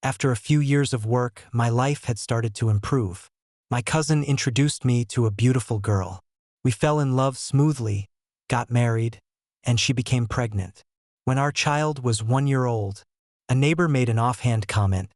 After a few years of work, my life had started to improve. My cousin introduced me to a beautiful girl. We fell in love smoothly, got married, and she became pregnant. When our child was 1 year old, a neighbor made an offhand comment.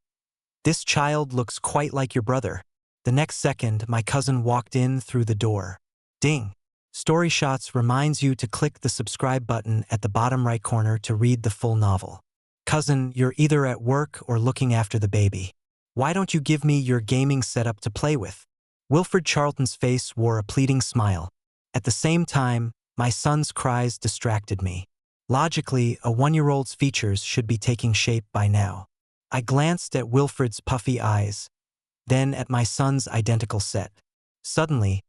"This child looks quite like your brother." The next second, my cousin walked in through the door. Ding! Story Shots reminds you to click the subscribe button at the bottom right corner to read the full novel. Cousin, you're either at work or looking after the baby. Why don't you give me your gaming setup to play with? Wilfred Charlton's face wore a pleading smile. At the same time, my son's cries distracted me. Logically, a 1-year-old's features should be taking shape by now. I glanced at Wilfred's puffy eyes, then at my son's identical set. Suddenly,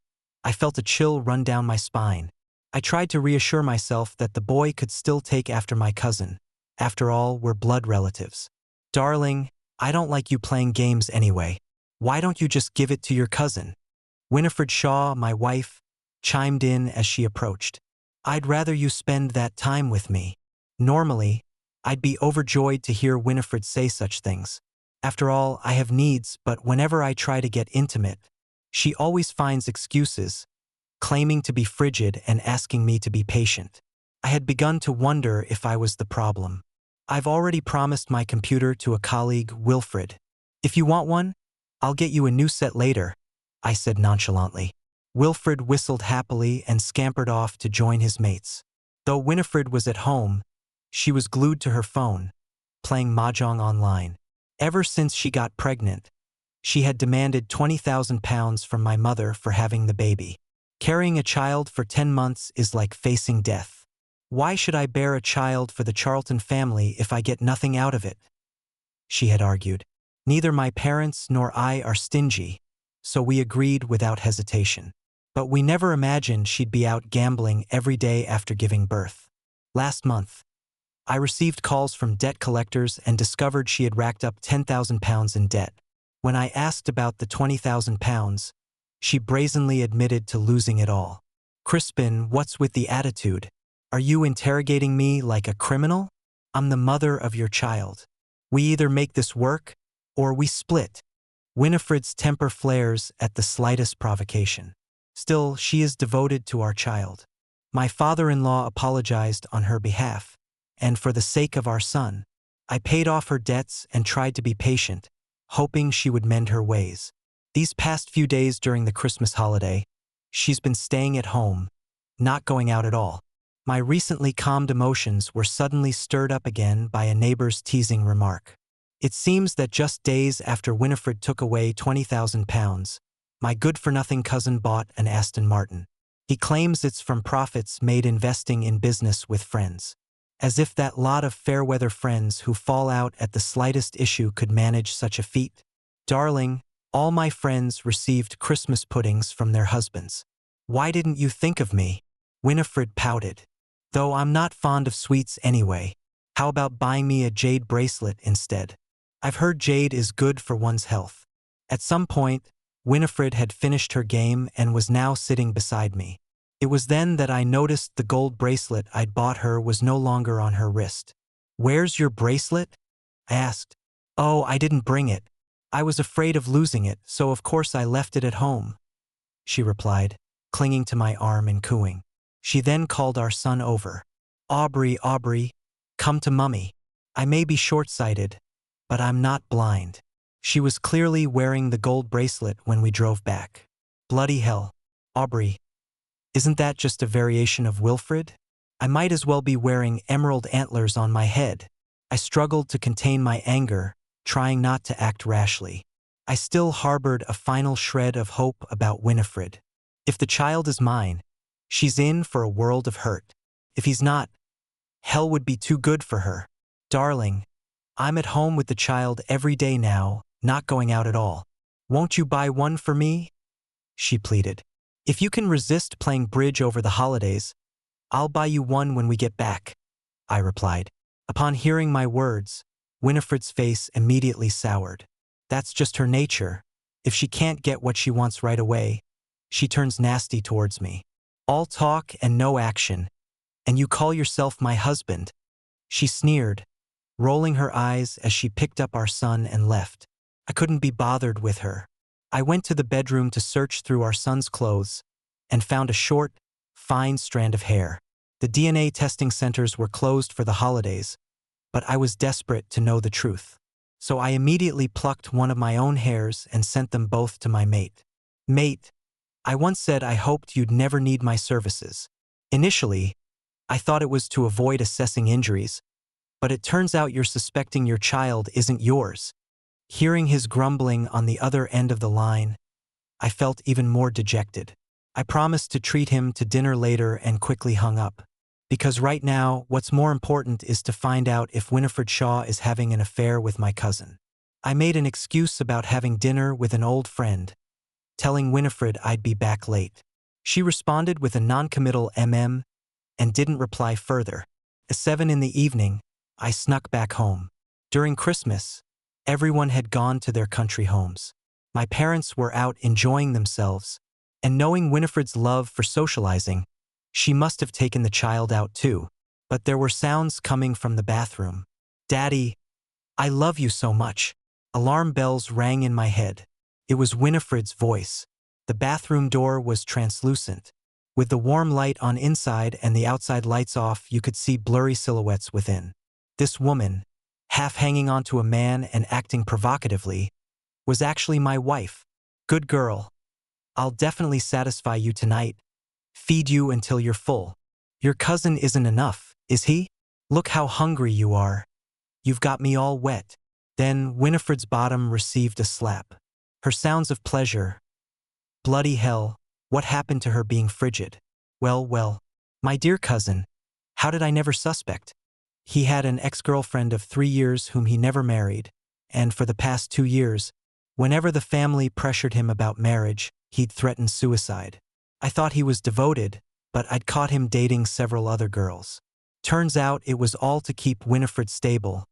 I felt a chill run down my spine. I tried to reassure myself that the boy could still take after my cousin. After all, we're blood relatives. "Darling, I don't like you playing games anyway. Why don't you just give it to your cousin?" Winifred Shaw, my wife, chimed in as she approached. "I'd rather you spend that time with me." Normally, I'd be overjoyed to hear Winifred say such things. After all, I have needs, but whenever I try to get intimate, she always finds excuses, claiming to be frigid and asking me to be patient. I had begun to wonder if I was the problem. "I've already promised my computer to a colleague, Wilfred. If you want one, I'll get you a new set later," I said nonchalantly. Wilfred whistled happily and scampered off to join his mates. Though Winifred was at home, she was glued to her phone, playing mahjong online. Ever since she got pregnant, she had demanded £20,000 from my mother for having the baby. Carrying a child for 10 months is like facing death. "Why should I bear a child for the Charlton family if I get nothing out of it?" she had argued. "Neither my parents nor I are stingy, so we agreed without hesitation. But we never imagined she'd be out gambling every day after giving birth. Last month, I received calls from debt collectors and discovered she had racked up £10,000 in debt. When I asked about the £20,000, she brazenly admitted to losing it all. Crispin, what's with the attitude? Are you interrogating me like a criminal? I'm the mother of your child. We either make this work, or we split." Winifred's temper flares at the slightest provocation. Still, she is devoted to our child. My father-in-law apologized on her behalf, and for the sake of our son, I paid off her debts and tried to be patient, hoping she would mend her ways. These past few days during the Christmas holiday, she's been staying at home, not going out at all. My recently calmed emotions were suddenly stirred up again by a neighbor's teasing remark. It seems that just days after Winifred took away £20,000, my good-for-nothing cousin bought an Aston Martin. He claims it's from profits made investing in business with friends. As if that lot of fair-weather friends who fall out at the slightest issue could manage such a feat. "Darling, all my friends received Christmas puddings from their husbands. Why didn't you think of me?" Winifred pouted. "Though I'm not fond of sweets anyway. How about buying me a jade bracelet instead? I've heard jade is good for one's health." At some point, Winifred had finished her game and was now sitting beside me. It was then that I noticed the gold bracelet I'd bought her was no longer on her wrist. "Where's your bracelet?" I asked. "Oh, I didn't bring it. I was afraid of losing it, so of course I left it at home," she replied, clinging to my arm and cooing. She then called our son over. Aubrey, come to Mummy. I may be short-sighted, but I'm not blind." She was clearly wearing the gold bracelet when we drove back. Bloody hell. Aubrey, isn't that just a variation of Wilfred? I might as well be wearing emerald antlers on my head. I struggled to contain my anger, trying not to act rashly. I still harbored a final shred of hope about Winifred. If the child is mine, she's in for a world of hurt. If he's not, hell would be too good for her. "Darling, I'm at home with the child every day now, not going out at all. Won't you buy one for me?" she pleaded. "If you can resist playing bridge over the holidays, I'll buy you one when we get back," I replied. Upon hearing my words, Winifred's face immediately soured. That's just her nature. If she can't get what she wants right away, she turns nasty towards me. "All talk and no action. And you call yourself my husband?" she sneered, rolling her eyes as she picked up our son and left. I couldn't be bothered with her. I went to the bedroom to search through our son's clothes and found a short, fine strand of hair. The DNA testing centers were closed for the holidays, but I was desperate to know the truth. So I immediately plucked one of my own hairs and sent them both to my mate. Mate, I once said I hoped you'd never need my services. Initially, I thought it was to avoid assessing injuries, but it turns out you're suspecting your child isn't yours. Hearing his grumbling on the other end of the line, I felt even more dejected. I promised to treat him to dinner later and quickly hung up. Because right now, what's more important is to find out if Winifred Shaw is having an affair with my cousin. I made an excuse about having dinner with an old friend, telling Winifred I'd be back late. She responded with a non-committal and didn't reply further. At 7 in the evening, I snuck back home. During Christmas, everyone had gone to their country homes. My parents were out enjoying themselves, and knowing Winifred's love for socializing, she must have taken the child out too. But there were sounds coming from the bathroom. Daddy, I love you so much. Alarm bells rang in my head. It was Winifred's voice. The bathroom door was translucent. With the warm light on inside and the outside lights off, you could see blurry silhouettes within. This woman, half hanging onto a man and acting provocatively, was actually my wife. Good girl. I'll definitely satisfy you tonight. Feed you until you're full. Your cousin isn't enough, is he? Look how hungry you are. You've got me all wet. Then Winifred's bottom received a slap. Her sounds of pleasure. Bloody hell, what happened to her being frigid? Well, my dear cousin, how did I never suspect? He had an ex-girlfriend of 3 years whom he never married, and for the past 2 years, whenever the family pressured him about marriage, he'd threatened suicide. I thought he was devoted, but I'd caught him dating several other girls. Turns out it was all to keep Winifred stable,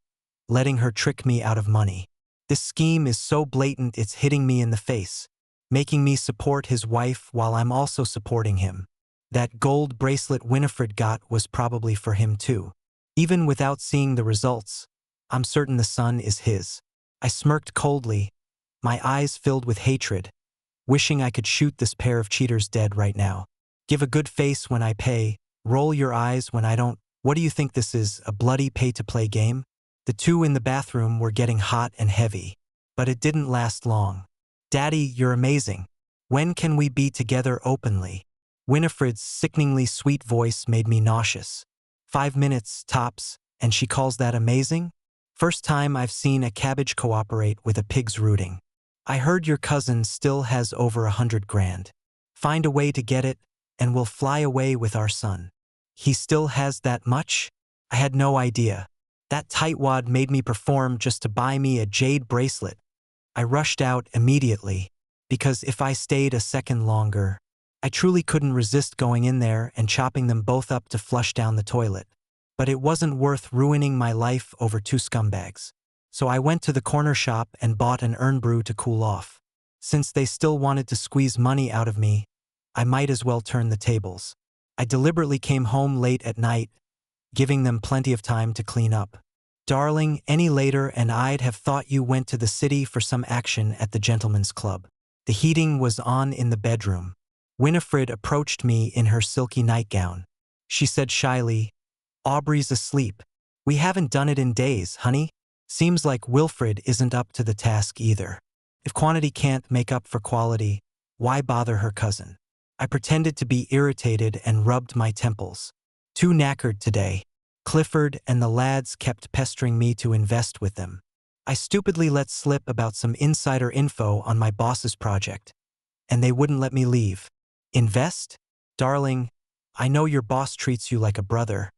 letting her trick me out of money. This scheme is so blatant it's hitting me in the face, making me support his wife while I'm also supporting him. That gold bracelet Winifred got was probably for him too. Even without seeing the results, I'm certain the son is his. I smirked coldly, my eyes filled with hatred, wishing I could shoot this pair of cheaters dead right now. Give a good face when I pay, roll your eyes when I don't. What do you think this is, a bloody pay-to-play game? The two in the bathroom were getting hot and heavy. But it didn't last long. Daddy, you're amazing. When can we be together openly? Winifred's sickeningly sweet voice made me nauseous. 5 minutes, tops, and she calls that amazing? First time I've seen a cabbage cooperate with a pig's rooting. I heard your cousin still has over 100 grand. Find a way to get it, and we'll fly away with our son. He still has that much? I had no idea. That tightwad made me perform just to buy me a jade bracelet. I rushed out immediately, because if I stayed a second longer, I truly couldn't resist going in there and chopping them both up to flush down the toilet. But it wasn't worth ruining my life over 2 scumbags. So I went to the corner shop and bought an Earn Brew to cool off. Since they still wanted to squeeze money out of me, I might as well turn the tables. I deliberately came home late at night, giving them plenty of time to clean up. Darling, any later and I'd have thought you went to the city for some action at the gentleman's club. The heating was on in the bedroom. Winifred approached me in her silky nightgown. She said shyly, Aubrey's asleep. We haven't done it in days, honey. Seems like Wilfred isn't up to the task either. If quantity can't make up for quality, why bother her cousin? I pretended to be irritated and rubbed my temples. Too knackered today. Clifford and the lads kept pestering me to invest with them. I stupidly let slip about some insider info on my boss's project, and they wouldn't let me leave. Invest? Darling, I know your boss treats you like a brother,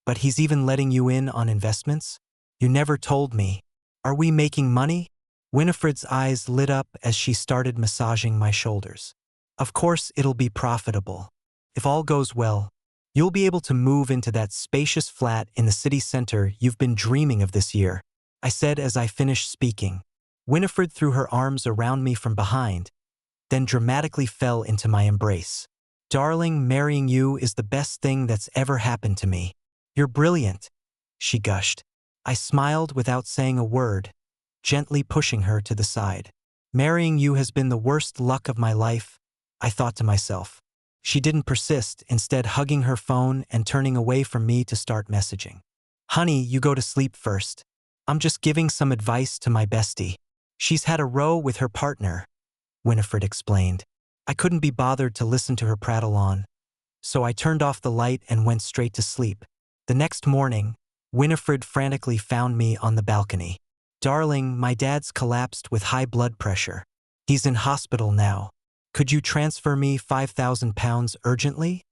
but he's even letting you in on investments? You never told me. Are we making money? Winifred's eyes lit up as she started massaging my shoulders. Of course it'll be profitable. If all goes well, you'll be able to move into that spacious flat in the city center you've been dreaming of this year, I said as I finished speaking. Winifred threw her arms around me from behind, then dramatically fell into my embrace. Darling, marrying you is the best thing that's ever happened to me. You're brilliant, she gushed. I smiled without saying a word, gently pushing her to the side. Marrying you has been the worst luck of my life, I thought to myself. She didn't persist, instead hugging her phone and turning away from me to start messaging. Honey, you go to sleep first. I'm just giving some advice to my bestie. She's had a row with her partner, Winifred explained. I couldn't be bothered to listen to her prattle on, so I turned off the light and went straight to sleep. The next morning, Winifred frantically found me on the balcony. Darling, my dad's collapsed with high blood pressure. He's in hospital now. Could you transfer me £5,000 urgently?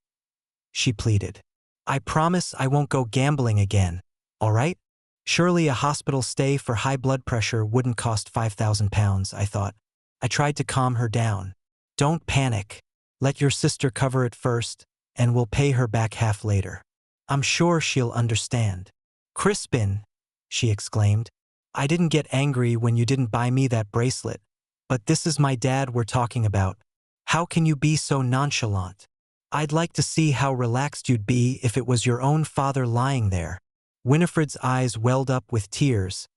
She pleaded. I promise I won't go gambling again, all right? Surely a hospital stay for high blood pressure wouldn't cost £5,000, I thought. I tried to calm her down. Don't panic. Let your sister cover it first, and we'll pay her back half later. I'm sure she'll understand. Crispin, she exclaimed. I didn't get angry when you didn't buy me that bracelet, but this is my dad we're talking about. How can you be so nonchalant? I'd like to see how relaxed you'd be if it was your own father lying there. Winifred's eyes welled up with tears,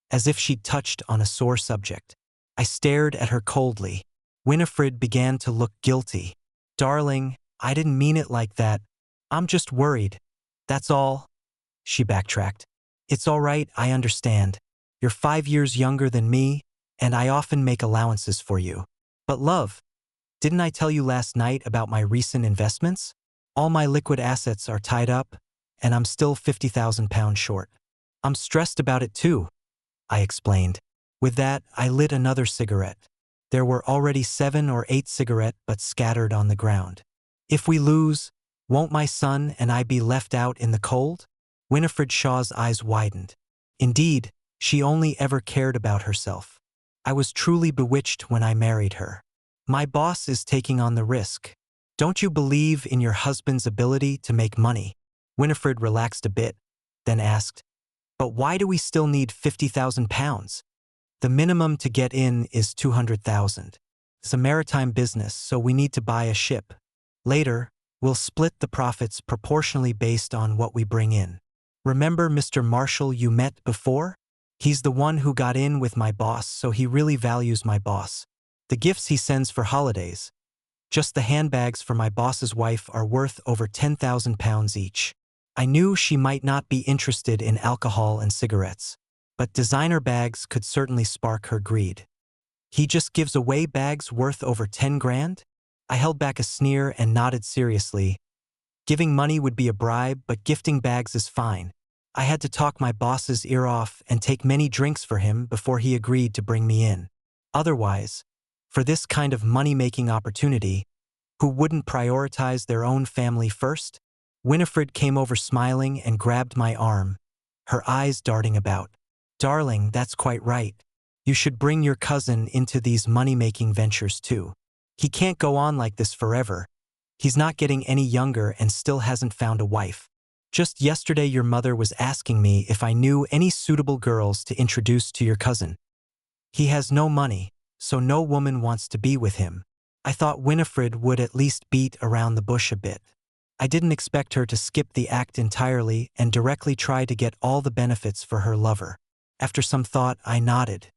as if she'd touched on a sore subject. I stared at her coldly. Winifred began to look guilty. Darling, I didn't mean it like that. I'm just worried. That's all. She backtracked. It's all right, I understand. You're 5 years younger than me, and I often make allowances for you. But love, didn't I tell you last night about my recent investments? All my liquid assets are tied up, and I'm still £50,000 short. I'm stressed about it too, I explained. With that, I lit another cigarette. There were already 7 or 8 cigarettes butts scattered on the ground. If we lose, won't my son and I be left out in the cold? Winifred Shaw's eyes widened. Indeed, she only ever cared about herself. I was truly bewitched when I married her. My boss is taking on the risk. Don't you believe in your husband's ability to make money? Winifred relaxed a bit, then asked, but why do we still need £50,000? The minimum to get in is $200,000. It's a maritime business, so we need to buy a ship. Later, we'll split the profits proportionally based on what we bring in. Remember Mr. Marshall you met before? He's the one who got in with my boss, so he really values my boss. The gifts he sends for holidays, just the handbags for my boss's wife, are worth over £10,000 each. I knew she might not be interested in alcohol and cigarettes, but designer bags could certainly spark her greed. He just gives away bags worth over 10 grand? I held back a sneer and nodded seriously. Giving money would be a bribe, but gifting bags is fine. I had to talk my boss's ear off and take many drinks for him before he agreed to bring me in. Otherwise, for this kind of money-making opportunity, who wouldn't prioritize their own family first? Winifred came over smiling and grabbed my arm, her eyes darting about. Darling, that's quite right. You should bring your cousin into these money-making ventures too. He can't go on like this forever. He's not getting any younger and still hasn't found a wife. Just yesterday your mother was asking me if I knew any suitable girls to introduce to your cousin. He has no money, so no woman wants to be with him. I thought Winifred would at least beat around the bush a bit. I didn't expect her to skip the act entirely and directly try to get all the benefits for her lover. After some thought, I nodded.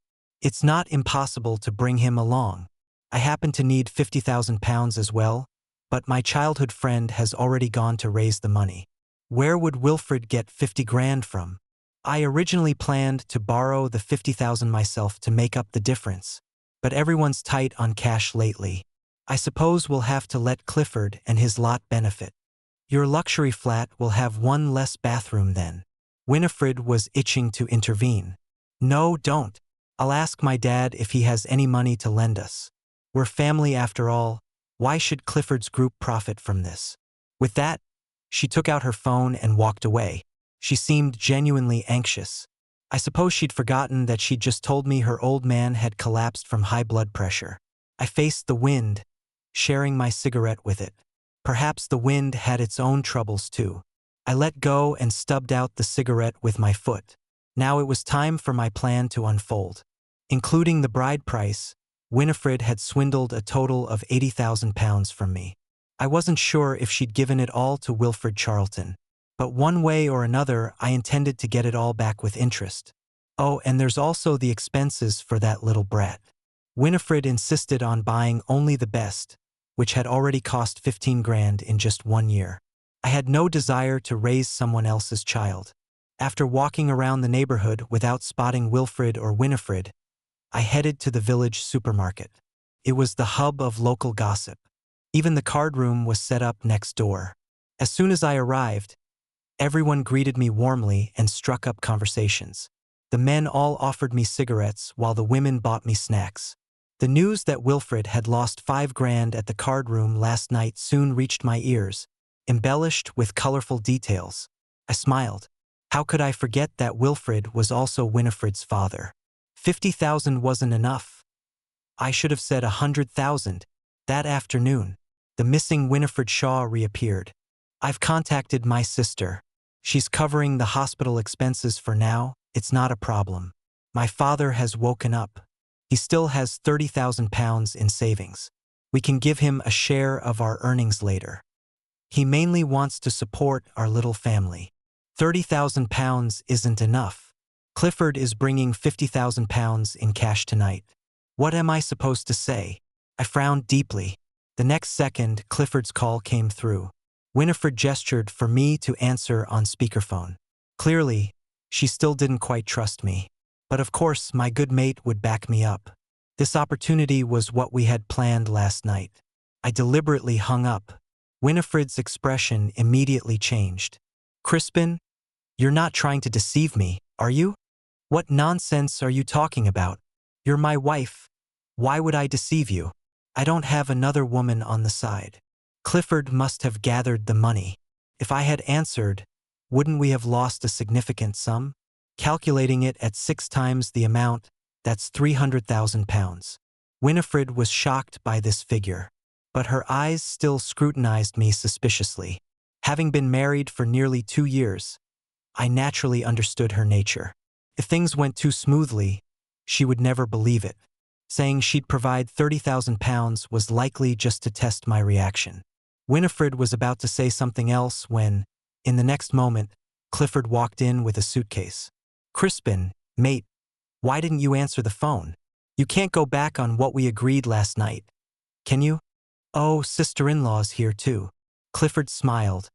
It's not impossible to bring him along. I happen to need £50,000 as well, but my childhood friend has already gone to raise the money. Where would Wilfred get 50 grand from? I originally planned to borrow the 50,000 myself to make up the difference, but everyone's tight on cash lately. I suppose we'll have to let Clifford and his lot benefit. Your luxury flat will have one less bathroom then. Winifred was itching to intervene. No, don't. I'll ask my dad if he has any money to lend us. We're family after all. Why should Clifford's group profit from this? With that, she took out her phone and walked away. She seemed genuinely anxious. I suppose she'd forgotten that she'd just told me her old man had collapsed from high blood pressure. I faced the wind, sharing my cigarette with it. Perhaps the wind had its own troubles too. I let go and stubbed out the cigarette with my foot. Now it was time for my plan to unfold. Including the bride price, Winifred had swindled a total of £80,000 from me. I wasn't sure if she'd given it all to Wilfred Charlton, But one way or another, I intended to get it all back with interest. Oh, and there's also the expenses for that little brat. Winifred insisted on buying only the best, which had already cost 15 grand in just 1 year. I had no desire to raise someone else's child. After walking around the neighborhood without spotting Wilfred or Winifred, I headed to the village supermarket. It was the hub of local gossip. Even the card room was set up next door. As soon as I arrived, everyone greeted me warmly and struck up conversations. The men all offered me cigarettes while the women bought me snacks. The news that Wilfred had lost 5 grand at the card room last night soon reached my ears, embellished with colorful details. I smiled. How could I forget that Wilfred was also Winifred's father? 50,000 wasn't enough. I should have said 100,000. That afternoon, the missing Winifred Shaw reappeared. I've contacted my sister. She's covering the hospital expenses for now. It's not a problem. My father has woken up. He still has 30,000 pounds in savings. We can give him a share of our earnings later. He mainly wants to support our little family. 30,000 pounds isn't enough. Clifford is bringing 50,000 pounds in cash tonight. What am I supposed to say? I frowned deeply. The next second, Clifford's call came through. Winifred gestured for me to answer on speakerphone. Clearly, she still didn't quite trust me. But of course, my good mate would back me up. This opportunity was what we had planned last night. I deliberately hung up. Winifred's expression immediately changed. Crispin, you're not trying to deceive me, are you? What nonsense are you talking about? You're my wife. Why would I deceive you? I don't have another woman on the side. Clifford must have gathered the money. If I had answered, wouldn't we have lost a significant sum? Calculating it at 6 times the amount, that's 300,000 pounds. Winifred was shocked by this figure, but her eyes still scrutinized me suspiciously. Having been married for nearly 2 years, I naturally understood her nature. If things went too smoothly, she would never believe it. Saying she'd provide 30,000 pounds was likely just to test my reaction. Winifred was about to say something else when, in the next moment, Clifford walked in with a suitcase. Crispin, mate, why didn't you answer the phone? You can't go back on what we agreed last night, can you? Oh, sister-in-law's here too. Clifford smiled,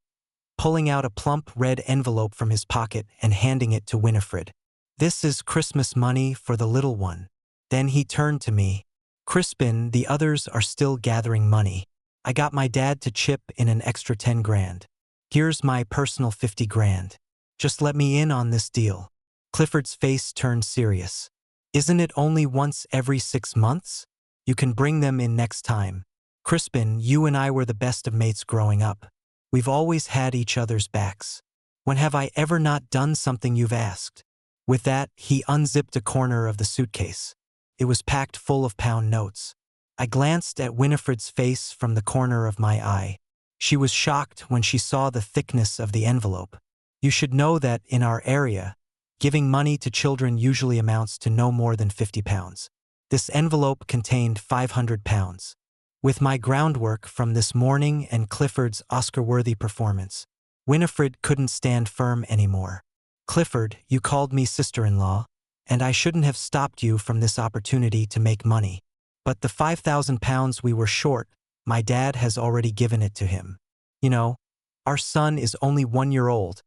pulling out a plump red envelope from his pocket and handing it to Winifred. This is Christmas money for the little one. Then he turned to me. Crispin, the others are still gathering money. I got my dad to chip in an extra 10 grand. Here's my personal 50 grand. Just let me in on this deal. Clifford's face turned serious. Isn't it only once every 6 months? You can bring them in next time. Crispin, you and I were the best of mates growing up. We've always had each other's backs. When have I ever not done something you've asked? With that, he unzipped a corner of the suitcase. It was packed full of pound notes. I glanced at Winifred's face from the corner of my eye. She was shocked when she saw the thickness of the envelope. You should know that in our area, giving money to children usually amounts to no more than 50 pounds. This envelope contained 500 pounds. With my groundwork from this morning and Clifford's Oscar-worthy performance, Winifred couldn't stand firm anymore. Clifford, you called me sister-in-law, and I shouldn't have stopped you from this opportunity to make money. But the 5,000 pounds we were short, my dad has already given it to him. You know, our son is only 1 year old,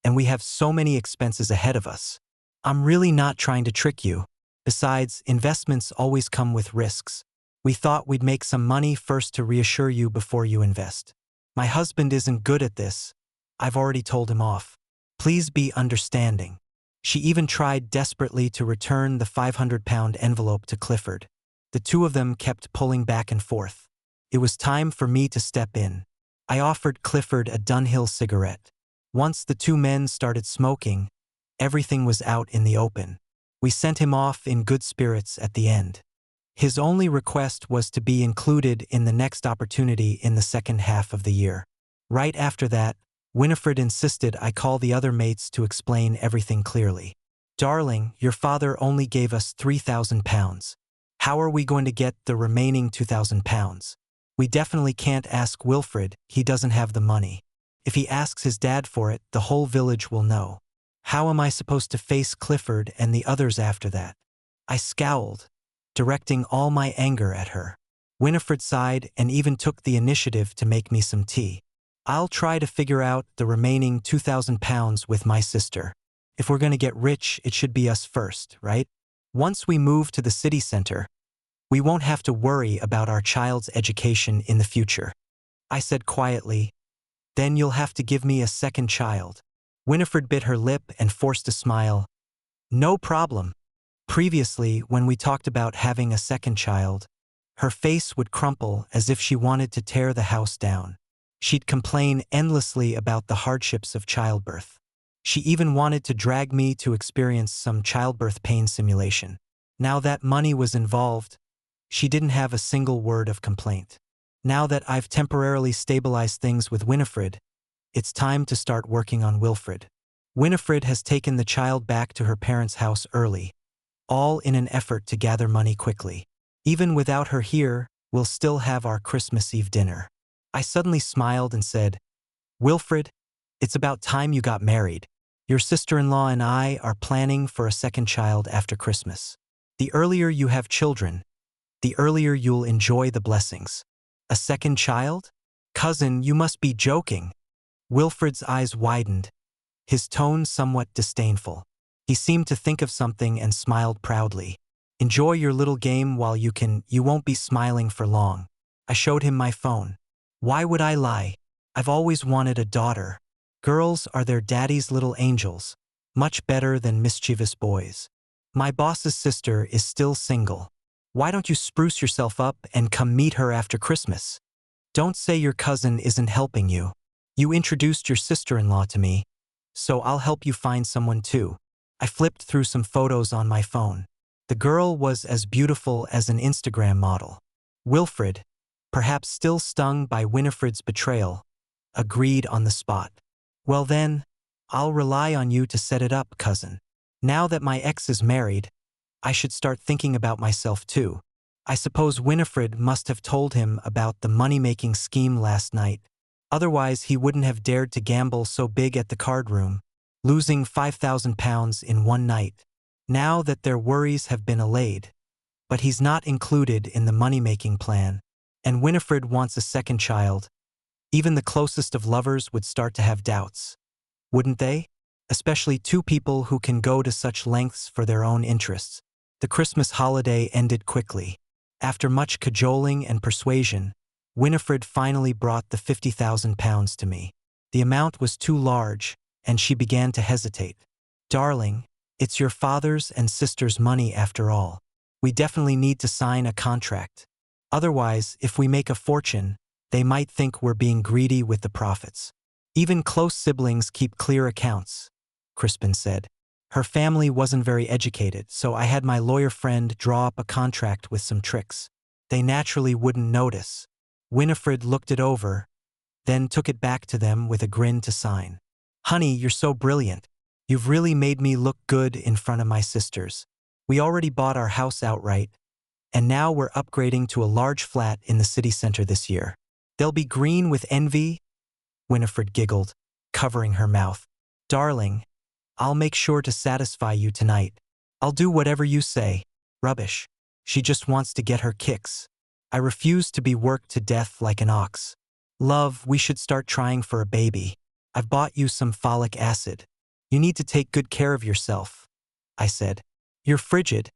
and we have so many expenses ahead of us. I'm really not trying to trick you. Besides, investments always come with risks. We thought we'd make some money first to reassure you before you invest. My husband isn't good at this. I've already told him off. Please be understanding. She even tried desperately to return the 500-pound envelope to Clifford. The two of them kept pulling back and forth. It was time for me to step in. I offered Clifford a Dunhill cigarette. Once the two men started smoking, everything was out in the open. We sent him off in good spirits at the end. His only request was to be included in the next opportunity in the second half of the year. Right after that, Winifred insisted I call the other mates to explain everything clearly. Darling, your father only gave us 3,000 pounds. How are we going to get the remaining 2,000 pounds? We definitely can't ask Wilfred, he doesn't have the money. If he asks his dad for it, the whole village will know. How am I supposed to face Clifford and the others after that? I scowled, directing all my anger at her. Winifred sighed and even took the initiative to make me some tea. I'll try to figure out the remaining 2,000 pounds with my sister. If we're gonna get rich, it should be us first, right? Once we move to the city center, we won't have to worry about our child's education in the future. I said quietly, then you'll have to give me a second child. Winifred bit her lip and forced a smile. No problem. Previously, when we talked about having a second child, her face would crumple as if she wanted to tear the house down. She'd complain endlessly about the hardships of childbirth. She even wanted to drag me to experience some childbirth pain simulation. Now that money was involved, she didn't have a single word of complaint. Now that I've temporarily stabilized things with Winifred, it's time to start working on Wilfred. Winifred has taken the child back to her parents' house early, all in an effort to gather money quickly. Even without her here, we'll still have our Christmas Eve dinner. I suddenly smiled and said, Wilfred, it's about time you got married. Your sister-in-law and I are planning for a second child after Christmas. The earlier you have children, the earlier you'll enjoy the blessings. A second child? Cousin, you must be joking. Wilfred's eyes widened, his tone somewhat disdainful. He seemed to think of something and smiled proudly. Enjoy your little game while you can. You won't be smiling for long. I showed him my phone. Why would I lie? I've always wanted a daughter. Girls are their daddy's little angels, much better than mischievous boys. My boss's sister is still single. Why don't you spruce yourself up and come meet her after Christmas? Don't say your cousin isn't helping you. You introduced your sister-in-law to me, so I'll help you find someone too. I flipped through some photos on my phone. The girl was as beautiful as an Instagram model. Wilfred, perhaps still stung by Winifred's betrayal, agreed on the spot. Well then, I'll rely on you to set it up, cousin. Now that my ex is married, I should start thinking about myself too. I suppose Winifred must have told him about the money-making scheme last night. Otherwise, he wouldn't have dared to gamble so big at the card room, losing 5,000 pounds in one night. Now that their worries have been allayed, but he's not included in the money-making plan, and Winifred wants a second child, even the closest of lovers would start to have doubts. Wouldn't they? Especially two people who can go to such lengths for their own interests. The Christmas holiday ended quickly. After much cajoling and persuasion, Winifred finally brought the 50,000 pounds to me. The amount was too large, and she began to hesitate. Darling, it's your father's and sister's money after all. We definitely need to sign a contract. Otherwise, if we make a fortune, they might think we're being greedy with the profits. Even close siblings keep clear accounts, Crispin said. Her family wasn't very educated, so I had my lawyer friend draw up a contract with some tricks. They naturally wouldn't notice. Winifred looked it over, then took it back to them with a grin to sign. Honey, you're so brilliant. You've really made me look good in front of my sisters. We already bought our house outright, and now we're upgrading to a large flat in the city center this year. They'll be green with envy, Winifred giggled, covering her mouth. Darling, I'll make sure to satisfy you tonight. I'll do whatever you say. Rubbish. She just wants to get her kicks. I refuse to be worked to death like an ox. Love, we should start trying for a baby. I've bought you some folic acid. You need to take good care of yourself, I said. You're frigid,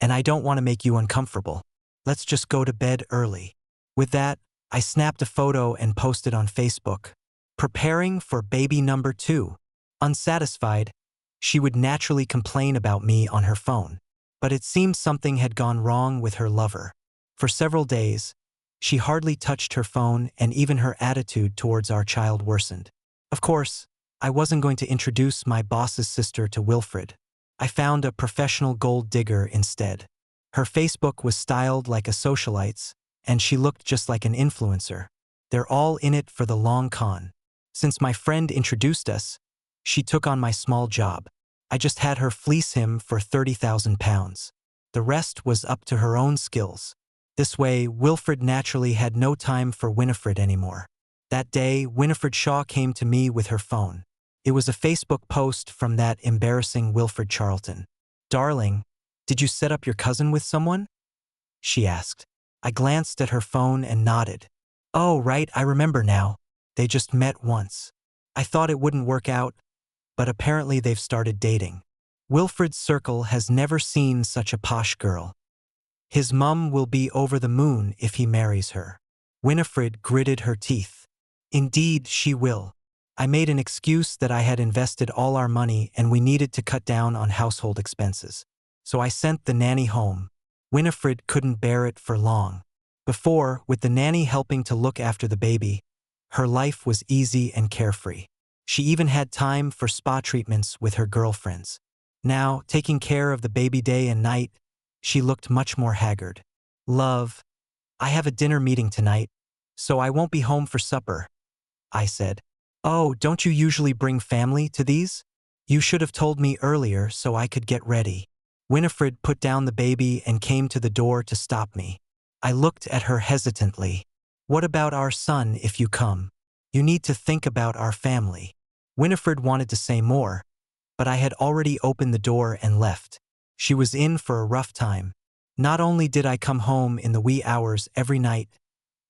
and I don't want to make you uncomfortable. Let's just go to bed early. With that, I snapped a photo and posted on Facebook. Preparing for baby number 2. Unsatisfied, she would naturally complain about me on her phone. But it seemed something had gone wrong with her lover. For several days, she hardly touched her phone, and even her attitude towards our child worsened. Of course, I wasn't going to introduce my boss's sister to Wilfred. I found a professional gold digger instead. Her Facebook was styled like a socialite's, and she looked just like an influencer. They're all in it for the long con. Since my friend introduced us, she took on my small job. I just had her fleece him for 30,000 pounds. The rest was up to her own skills. This way, Wilfred naturally had no time for Winifred anymore. That day, Winifred Shaw came to me with her phone. It was a Facebook post from that embarrassing Wilfred Charlton. "Darling, did you set up your cousin with someone?" she asked. I glanced at her phone and nodded. "Oh, right, I remember now. They just met once. I thought it wouldn't work out, but apparently they've started dating. Wilfred's circle has never seen such a posh girl. His mum will be over the moon if he marries her." Winifred gritted her teeth. "Indeed, she will." I made an excuse that I had invested all our money and we needed to cut down on household expenses. So I sent the nanny home. Winifred couldn't bear it for long. Before, with the nanny helping to look after the baby, her life was easy and carefree. She even had time for spa treatments with her girlfriends. Now, taking care of the baby day and night, she looked much more haggard. "Love, I have a dinner meeting tonight, so I won't be home for supper," I said. "Oh, don't you usually bring family to these? You should have told me earlier so I could get ready." Winifred put down the baby and came to the door to stop me. I looked at her hesitantly. "What about our son if you come? You need to think about our family." Winifred wanted to say more, but I had already opened the door and left. She was in for a rough time. Not only did I come home in the wee hours every night,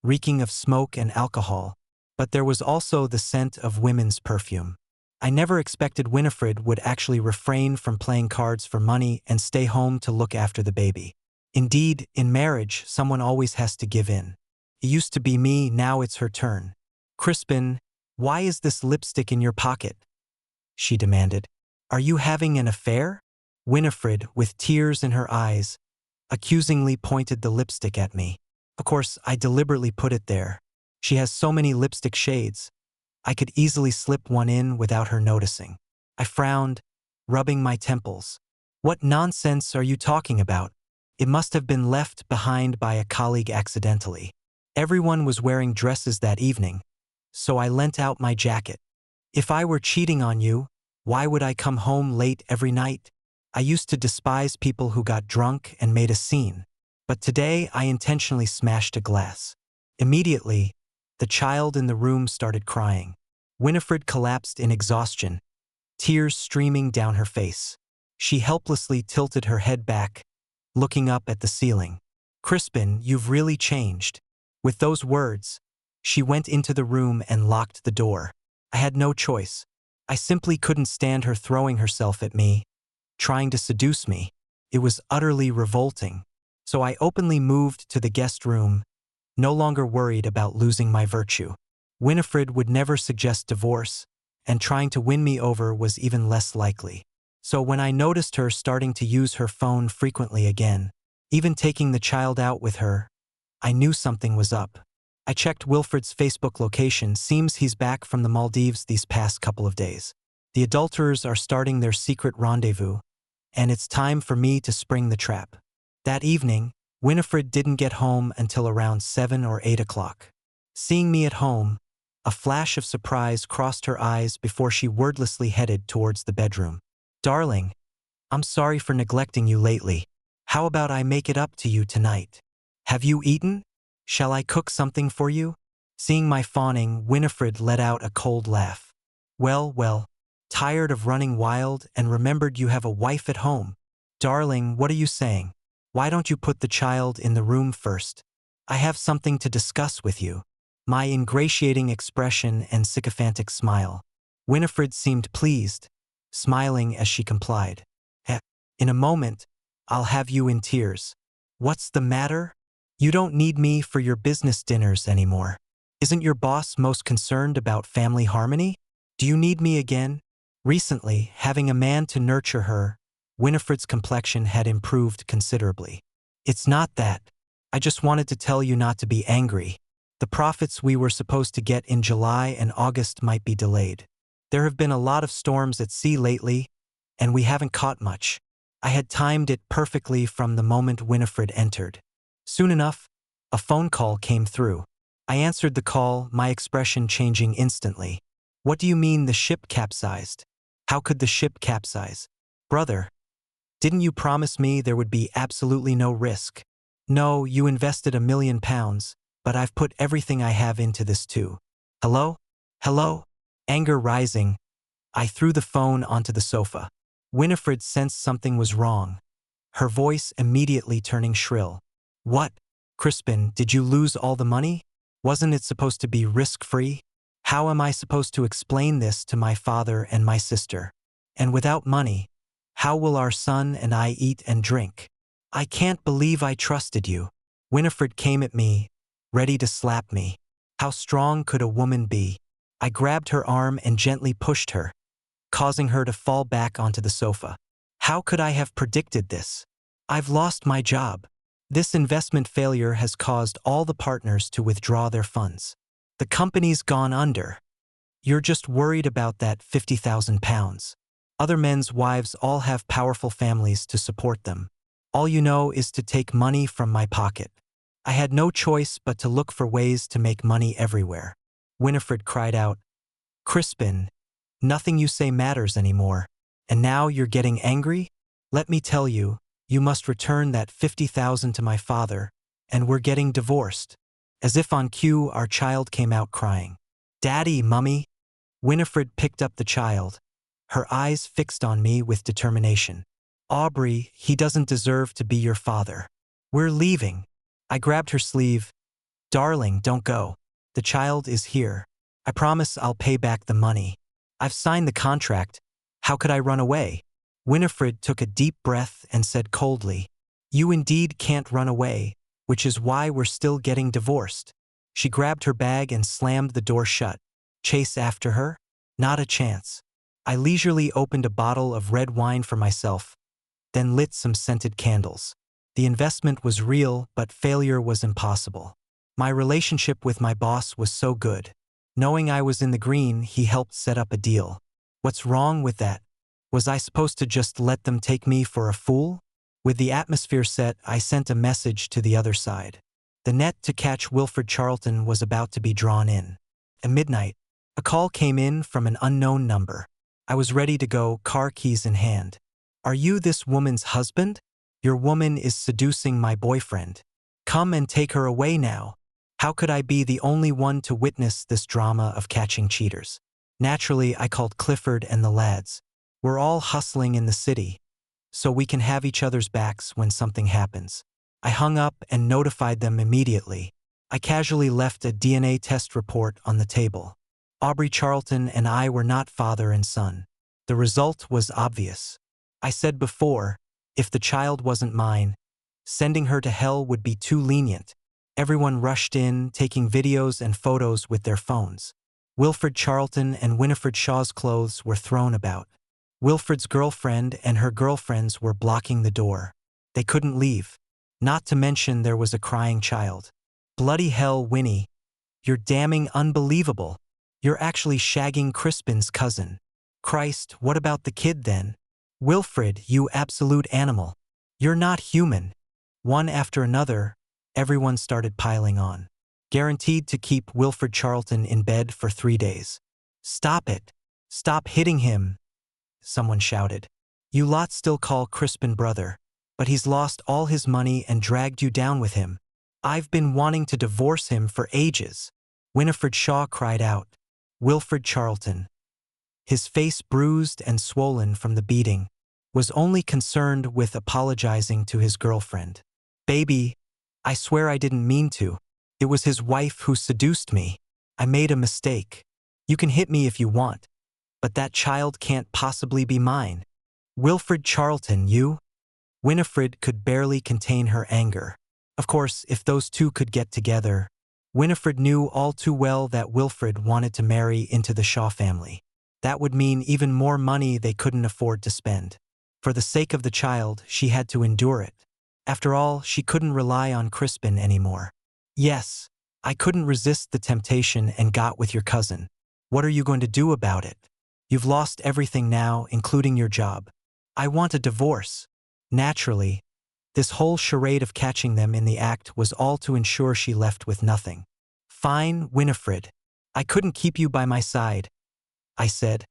reeking of smoke and alcohol, but there was also the scent of women's perfume. I never expected Winifred would actually refrain from playing cards for money and stay home to look after the baby. Indeed, in marriage, someone always has to give in. It used to be me, now it's her turn. "Crispin, why is this lipstick in your pocket?" she demanded. "Are you having an affair?" Winifred, with tears in her eyes, accusingly pointed the lipstick at me. Of course, I deliberately put it there. She has so many lipstick shades. I could easily slip one in without her noticing. I frowned, rubbing my temples. "What nonsense are you talking about? It must have been left behind by a colleague accidentally." Everyone was wearing dresses that evening, so I lent out my jacket. "If I were cheating on you, why would I come home late every night?" I used to despise people who got drunk and made a scene, but today I intentionally smashed a glass. Immediately, the child in the room started crying. Winifred collapsed in exhaustion, tears streaming down her face. She helplessly tilted her head back, looking up at the ceiling. "Crispin, you've really changed." With those words, she went into the room and locked the door. I had no choice. I simply couldn't stand her throwing herself at me, trying to seduce me. It was utterly revolting. So I openly moved to the guest room, no longer worried about losing my virtue. Winifred would never suggest divorce, and trying to win me over was even less likely. So when I noticed her starting to use her phone frequently again, even taking the child out with her, I knew something was up. I checked Wilfred's Facebook location. Seems he's back from the Maldives these past couple of days. The adulterers are starting their secret rendezvous, and it's time for me to spring the trap. That evening, Winifred didn't get home until around 7 or 8 o'clock. Seeing me at home, a flash of surprise crossed her eyes before she wordlessly headed towards the bedroom. "Darling, I'm sorry for neglecting you lately. How about I make it up to you tonight? Have you eaten? Shall I cook something for you?" Seeing my fawning, Winifred let out a cold laugh. Well, tired of running wild and remembered you have a wife at home." "Darling, what are you saying? Why don't you put the child in the room first? I have something to discuss with you." My ingratiating expression and sycophantic smile. Winifred seemed pleased, smiling as she complied. In a moment, I'll have you in tears." "What's the matter? You don't need me for your business dinners anymore. Isn't your boss most concerned about family harmony? Do you need me again?" Recently, having a man to nurture her, Winifred's complexion had improved considerably. "It's not that. I just wanted to tell you not to be angry. The profits we were supposed to get in July and August might be delayed. There have been a lot of storms at sea lately, and we haven't caught much." I had timed it perfectly from the moment Winifred entered. Soon enough, a phone call came through. I answered the call, my expression changing instantly. "What do you mean the ship capsized? How could the ship capsize? Brother, didn't you promise me there would be absolutely no risk?" "No, you invested £1 million, but I've put everything I have into this too. Hello? Hello? Anger rising, I threw the phone onto the sofa. Winifred sensed something was wrong, her voice immediately turning shrill. What? Crispin, did you lose all the money? Wasn't it supposed to be risk-free? How am I supposed to explain this to my father and my sister? And without money, how will our son and I eat and drink? I can't believe I trusted you. Winifred came at me, ready to slap me. How strong could a woman be? I grabbed her arm and gently pushed her, causing her to fall back onto the sofa. How could I have predicted this? I've lost my job. This investment failure has caused all the partners to withdraw their funds. The company's gone under. You're just worried about that £50,000. Other men's wives all have powerful families to support them. All you know is to take money from my pocket. I had no choice but to look for ways to make money everywhere. Winifred cried out, Crispin, nothing you say matters anymore. And now you're getting angry? Let me tell you, you must return that $50,000 to my father, and we're getting divorced. As if on cue, our child came out crying. Daddy, Mummy. Winifred picked up the child, her eyes fixed on me with determination. Aubrey, he doesn't deserve to be your father. We're leaving. I grabbed her sleeve. Darling, don't go. The child is here. I promise I'll pay back the money. I've signed the contract. How could I run away? Winifred took a deep breath and said coldly, You indeed can't run away, which is why we're still getting divorced. She grabbed her bag and slammed the door shut. Chase after her? Not a chance. I leisurely opened a bottle of red wine for myself, then lit some scented candles. The investment was real, but failure was impossible. My relationship with my boss was so good. Knowing I was in the green, he helped set up a deal. What's wrong with that? Was I supposed to just let them take me for a fool? With the atmosphere set, I sent a message to the other side. The net to catch Wilfred Charlton was about to be drawn in. At midnight, a call came in from an unknown number. I was ready to go, car keys in hand. Are you this woman's husband? Your woman is seducing my boyfriend. Come and take her away now. How could I be the only one to witness this drama of catching cheaters? Naturally, I called Clifford and the lads. We're all hustling in the city, so we can have each other's backs when something happens. I hung up and notified them immediately. I casually left a DNA test report on the table. Aubrey Charlton and I were not father and son. The result was obvious. I said before, if the child wasn't mine, sending her to hell would be too lenient. Everyone rushed in, taking videos and photos with their phones. Wilfred Charlton and Winifred Shaw's clothes were thrown about. Wilfred's girlfriend and her girlfriends were blocking the door. They couldn't leave. Not to mention there was a crying child. Bloody hell, Winnie. You're damning unbelievable. You're actually shagging Crispin's cousin. Christ, what about the kid then? Wilfred, you absolute animal. You're not human. One after another, everyone started piling on. Guaranteed to keep Wilfred Charlton in bed for 3 days. Stop it. Stop hitting him, someone shouted. You lot still call Crispin brother, but he's lost all his money and dragged you down with him. I've been wanting to divorce him for ages. Winifred Shaw cried out. Wilfred Charlton, his face bruised and swollen from the beating, was only concerned with apologizing to his girlfriend. Baby, I swear I didn't mean to. It was his wife who seduced me. I made a mistake. You can hit me if you want, but that child can't possibly be mine. Wilfred Charlton, you? Winifred could barely contain her anger. Of course, if those two could get together, Winifred knew all too well that Wilfred wanted to marry into the Shaw family. That would mean even more money they couldn't afford to spend. For the sake of the child, she had to endure it. After all, she couldn't rely on Crispin anymore. Yes, I couldn't resist the temptation and got with your cousin. What are you going to do about it? You've lost everything now, including your job. I want a divorce. Naturally, this whole charade of catching them in the act was all to ensure she left with nothing. Fine, Winifred. I couldn't keep you by my side, I said,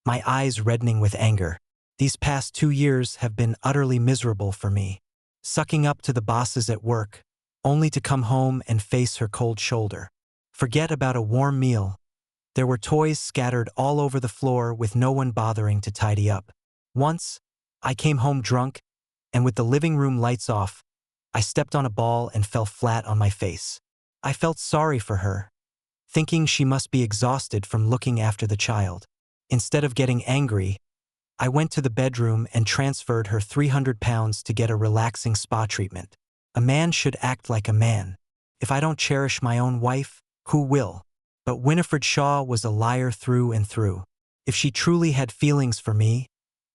my eyes reddening with anger. These past 2 years have been utterly miserable for me. Sucking up to the bosses at work, only to come home and face her cold shoulder. Forget about a warm meal. There were toys scattered all over the floor with no one bothering to tidy up. Once, I came home drunk, and with the living room lights off, I stepped on a ball and fell flat on my face. I felt sorry for her, thinking she must be exhausted from looking after the child. Instead of getting angry, I went to the bedroom and transferred her 300 pounds to get a relaxing spa treatment. A man should act like a man. If I don't cherish my own wife, who will? But Winifred Shaw was a liar through and through. If she truly had feelings for me,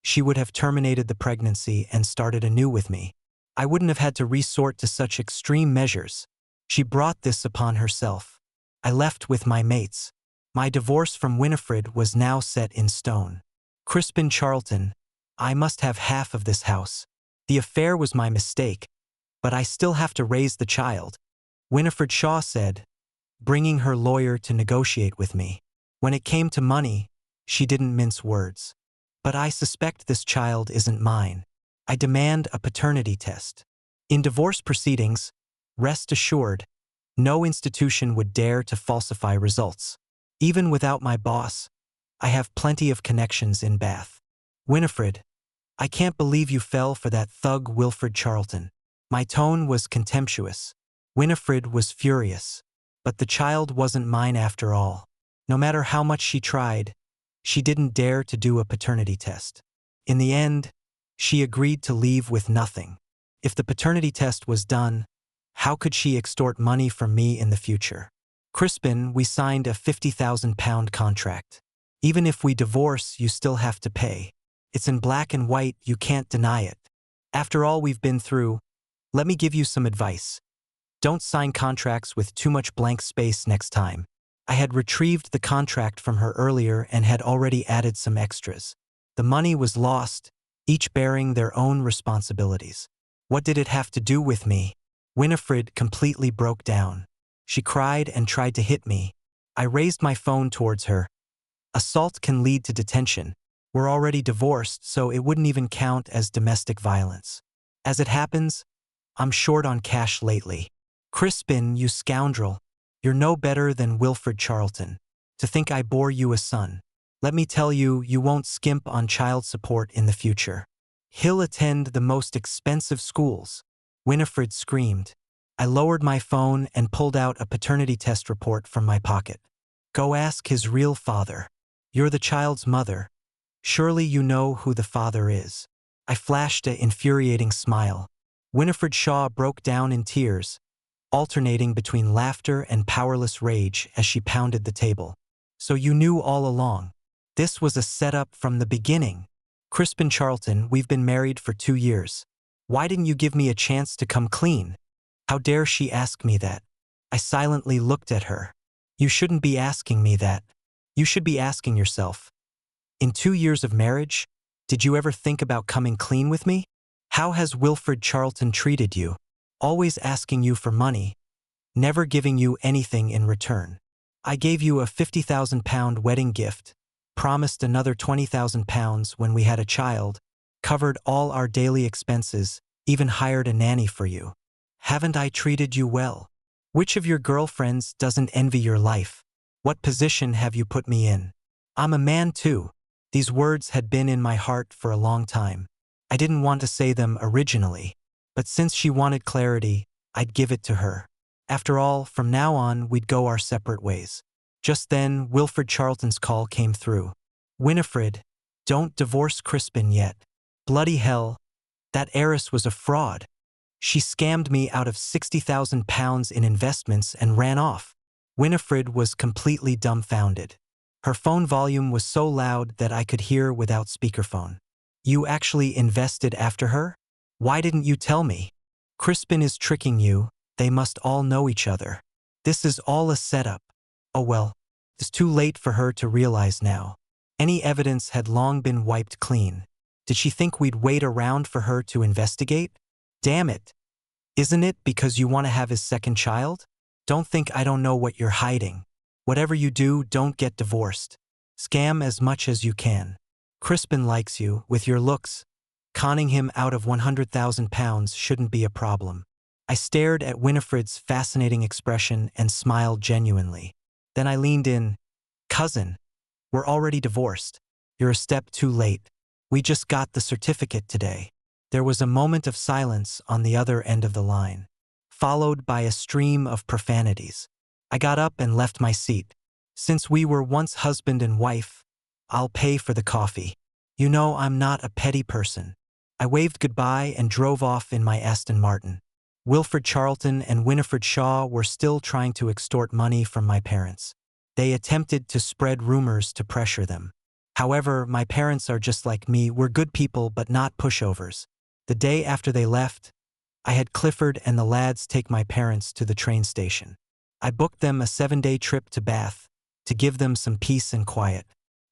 she would have terminated the pregnancy and started anew with me. I wouldn't have had to resort to such extreme measures. She brought this upon herself. I left with my mates. My divorce from Winifred was now set in stone. Crispin Charlton, I must have half of this house. The affair was my mistake, but I still have to raise the child, Winifred Shaw said, bringing her lawyer to negotiate with me. When it came to money, she didn't mince words. But I suspect this child isn't mine. I demand a paternity test. In divorce proceedings, rest assured, no institution would dare to falsify results. Even without my boss, I have plenty of connections in Bath. Winifred, I can't believe you fell for that thug Wilfred Charlton. My tone was contemptuous. Winifred was furious. But the child wasn't mine after all. No matter how much she tried, she didn't dare to do a paternity test. In the end, she agreed to leave with nothing. If the paternity test was done, how could she extort money from me in the future? Crispin, we signed a £50,000 contract. Even if we divorce, you still have to pay. It's in black and white, you can't deny it. After all we've been through, let me give you some advice. Don't sign contracts with too much blank space next time. I had retrieved the contract from her earlier and had already added some extras. The money was lost, each bearing their own responsibilities. What did it have to do with me? Winifred completely broke down. She cried and tried to hit me. I raised my phone towards her. Assault can lead to detention. We're already divorced, so it wouldn't even count as domestic violence. As it happens, I'm short on cash lately. Crispin, you scoundrel. You're no better than Wilfred Charlton. To think I bore you a son. Let me tell you, you won't skimp on child support in the future. He'll attend the most expensive schools. Winifred screamed. I lowered my phone and pulled out a paternity test report from my pocket. Go ask his real father. You're the child's mother. Surely you know who the father is. I flashed an infuriating smile. Winifred Shaw broke down in tears, alternating between laughter and powerless rage as she pounded the table. So you knew all along. This was a setup from the beginning. Crispin Charlton, we've been married for 2 years. Why didn't you give me a chance to come clean? How dare she ask me that? I silently looked at her. You shouldn't be asking me that. You should be asking yourself. In 2 years of marriage, did you ever think about coming clean with me? How has Wilfred Charlton treated you? Always asking you for money, never giving you anything in return. I gave you a £50,000 wedding gift, promised another £20,000 when we had a child, covered all our daily expenses, even hired a nanny for you. Haven't I treated you well? Which of your girlfriends doesn't envy your life? What position have you put me in? I'm a man too. These words had been in my heart for a long time. I didn't want to say them originally, but since she wanted clarity, I'd give it to her. After all, from now on, we'd go our separate ways. Just then, Wilfred Charlton's call came through. Winifred, don't divorce Crispin yet. Bloody hell, that heiress was a fraud. She scammed me out of £60,000 in investments and ran off. Winifred was completely dumbfounded. Her phone volume was so loud that I could hear without speakerphone. You actually invested after her? Why didn't you tell me? Crispin is tricking you. They must all know each other. This is all a setup. Oh well, it's too late for her to realize now. Any evidence had long been wiped clean. Did she think we'd wait around for her to investigate? Damn it. Isn't it because you want to have his second child? Don't think I don't know what you're hiding. Whatever you do, don't get divorced. Scam as much as you can. Crispin likes you, with your looks. Conning him out of £100,000 shouldn't be a problem. I stared at Winifred's fascinating expression and smiled genuinely. Then I leaned in. cousin, we're already divorced. You're a step too late. We just got the certificate today. There was a moment of silence on the other end of the line, followed by a stream of profanities. I got up and left my seat. Since we were once husband and wife, I'll pay for the coffee. You know I'm not a petty person. I waved goodbye and drove off in my Aston Martin. Wilfred Charlton and Winifred Shaw were still trying to extort money from my parents. They attempted to spread rumors to pressure them. However, my parents are just like me, we're good people but not pushovers. The day after they left, I had Clifford and the lads take my parents to the train station. I booked them a 7-day trip to Bath to give them some peace and quiet.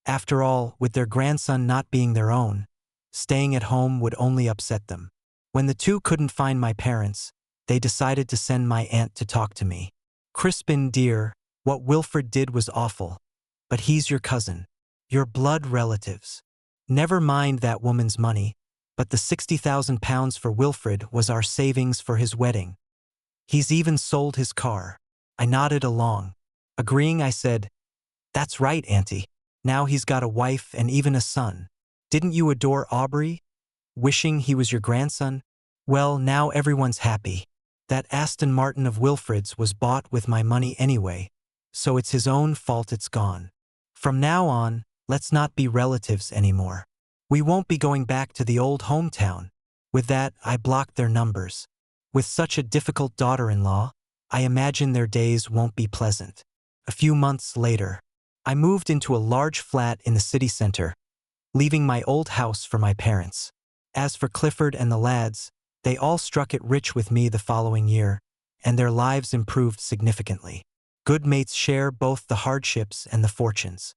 After all, with their grandson not being their own, staying at home would only upset them. When the two couldn't find my parents, they decided to send my aunt to talk to me. Crispin, dear, what Wilfred did was awful, but he's your cousin. Your blood relatives. Never mind that woman's money, but the £60,000 for Wilfred was our savings for his wedding. He's even sold his car. I nodded along. Agreeing, I said, "That's right, Auntie. Now he's got a wife and even a son. Didn't you adore Aubrey, wishing he was your grandson? Well, now everyone's happy. That Aston Martin of Wilfred's was bought with my money anyway, so it's his own fault it's gone. From now on, let's not be relatives anymore. We won't be going back to the old hometown." With that, I blocked their numbers. With such a difficult daughter-in-law, I imagine their days won't be pleasant. A few months later, I moved into a large flat in the city center, leaving my old house for my parents. As for Clifford and the lads, they all struck it rich with me the following year, and their lives improved significantly. Good mates share both the hardships and the fortunes.